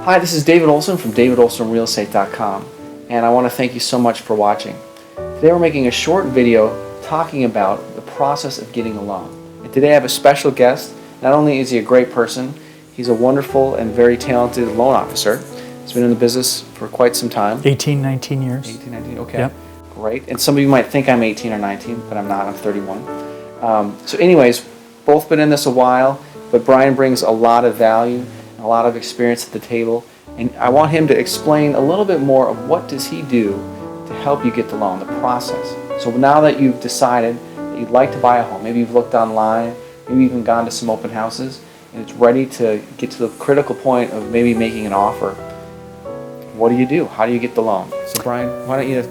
Hi, this is David Olson from davidolsonrealestate.com, and I want to thank you so much for watching. Today we're making a short video talking about the process of getting a loan. And today I have a special guest. Not only is he a great person, he's a wonderful and very talented loan officer. He's been in the business for quite some time. 18, 19 years. 18, 19, okay. Yep. Great. And some of you might think I'm 18 or 19, but I'm not. I'm 31. So anyways, both been in this a while, but Brian brings a lot of value, a lot of experience at the table, and I want him to explain a little bit more of what does he do to help you get the loan, the process. So now that you've decided that you'd like to buy a home, maybe you've looked online, maybe even gone to some open houses, and it's ready to get to the critical point of maybe making an offer, what do you do? How do you get the loan? So Brian, why don't you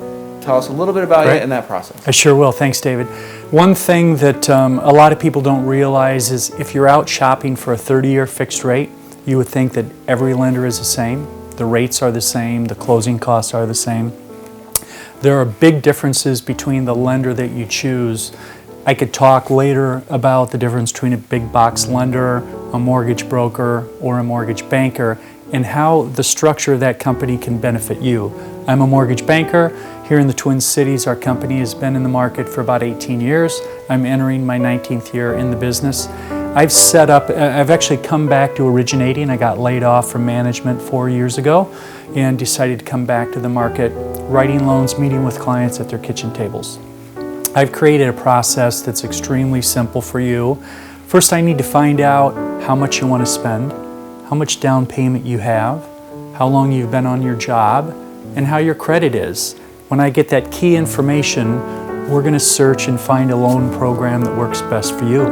tell us a little bit about it and that process? I sure will. Thanks, David. One thing that a lot of people don't realize is if you're out shopping for a 30-year fixed rate, you would think that every lender is the same. The rates are the same. The closing costs are the same. There are big differences between the lender that you choose. I could talk later about the difference between a big box lender, a mortgage broker, or a mortgage banker, and how the structure of that company can benefit you. I'm a mortgage banker. Here in the Twin Cities, our company has been in the market for about 18 years. I'm entering my 19th year in the business. I've actually come back to originating. I got laid off from management 4 years ago and decided to come back to the market, writing loans, meeting with clients at their kitchen tables. I've created a process that's extremely simple for you. First, I need to find out how much you want to spend, how much down payment you have, how long you've been on your job, and how your credit is. When I get that key information, we're going to search and find a loan program that works best for you.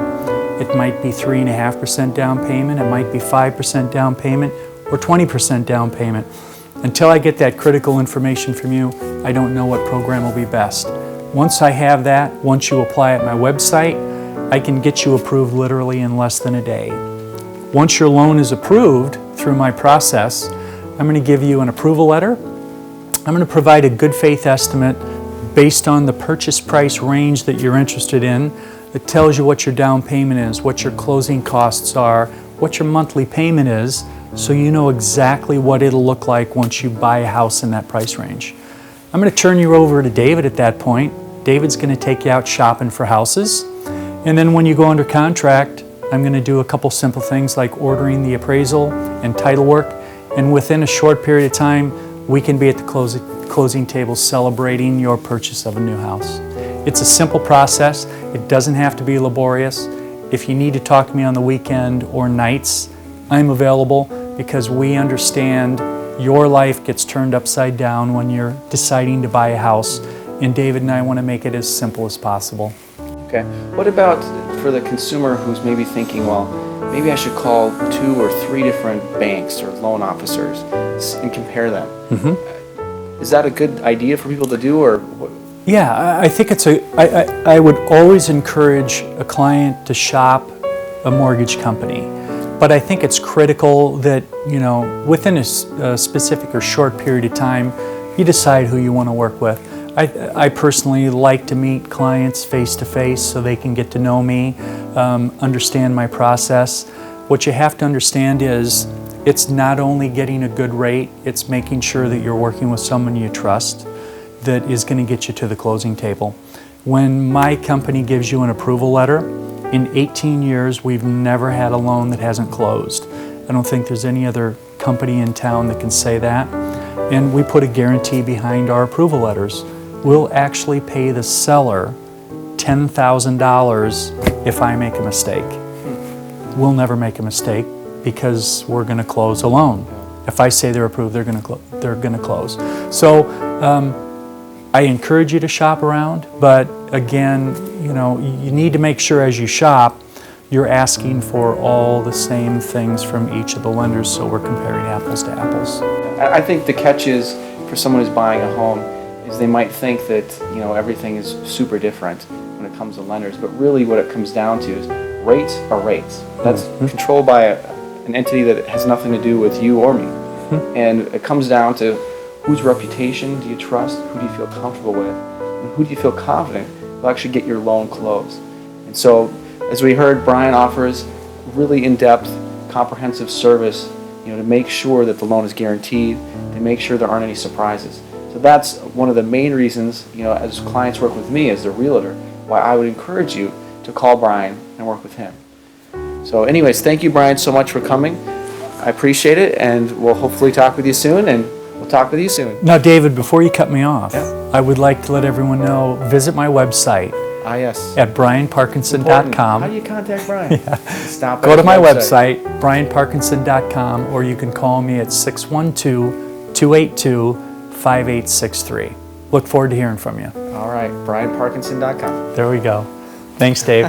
It might be 3.5% down payment, it might be 5% down payment, or 20% down payment. Until I get that critical information from you, I don't know what program will be best. Once I have that, once you apply at my website, I can get you approved literally in less than a day. Once your loan is approved through my process, I'm going to give you an approval letter. I'm going to provide a good faith estimate based on the purchase price range that you're interested in. It tells you what your down payment is, what your closing costs are, what your monthly payment is, so you know exactly what it'll look like once you buy a house in that price range. I'm going to turn you over to David at that point. David's going to take you out shopping for houses. And then when you go under contract, I'm going to do a couple simple things like ordering the appraisal and title work. And within a short period of time, we can be at the closing table celebrating your purchase of a new house. It's a simple process. It doesn't have to be laborious. If you need to talk to me on the weekend or nights, I'm available because we understand your life gets turned upside down when you're deciding to buy a house. And David and I want to make it as simple as possible. Okay. What about for the consumer who's maybe thinking, well, maybe I should call 2 or 3 different banks or loan officers and compare them? Mm-hmm. Is that a good idea for people to do, or what? Yeah, I think I would always encourage a client to shop a mortgage company. But I think it's critical that, within a specific or short period of time, you decide who you want to work with. I personally like to meet clients face to face so they can get to know me, understand my process. What you have to understand is it's not only getting a good rate, it's making sure that you're working with someone you trust that is going to get you to the closing table. When my company gives you an approval letter, in 18 years, we've never had a loan that hasn't closed. I don't think there's any other company in town that can say that. And we put a guarantee behind our approval letters. We'll actually pay the seller $10,000 if I make a mistake. We'll never make a mistake because we're going to close a loan. If I say they're approved, they're going to close. So I encourage you to shop around, but again, you need to make sure as you shop, you're asking for all the same things from each of the lenders, so we're comparing apples to apples. I think the catch is, for someone who's buying a home, is they might think that everything is super different when it comes to lenders, but really what it comes down to is rates are rates. That's controlled by an entity that has nothing to do with you or me. And it comes down to whose reputation do you trust, who do you feel comfortable with, and who do you feel confident will actually get your loan closed. And so, as we heard, Brian offers really in-depth, comprehensive service, to make sure that the loan is guaranteed, to make sure there aren't any surprises. So that's one of the main reasons, as clients work with me as the realtor, why I would encourage you to call Brian and work with him. So anyways, thank you, Brian, so much for coming. I appreciate it, and we'll hopefully talk with you soon, and we'll talk with you soon. Now, David, before you cut me off, Yeah. I would like to let everyone know, visit my website Yes. at Important. brianparkinson.com. How do you contact Brian? Stop Go at to his my website, brianparkinson.com, or you can call me at 612-282-5863. Look forward to hearing from you. All right, brianparkinson.com. There we go. Thanks, Dave.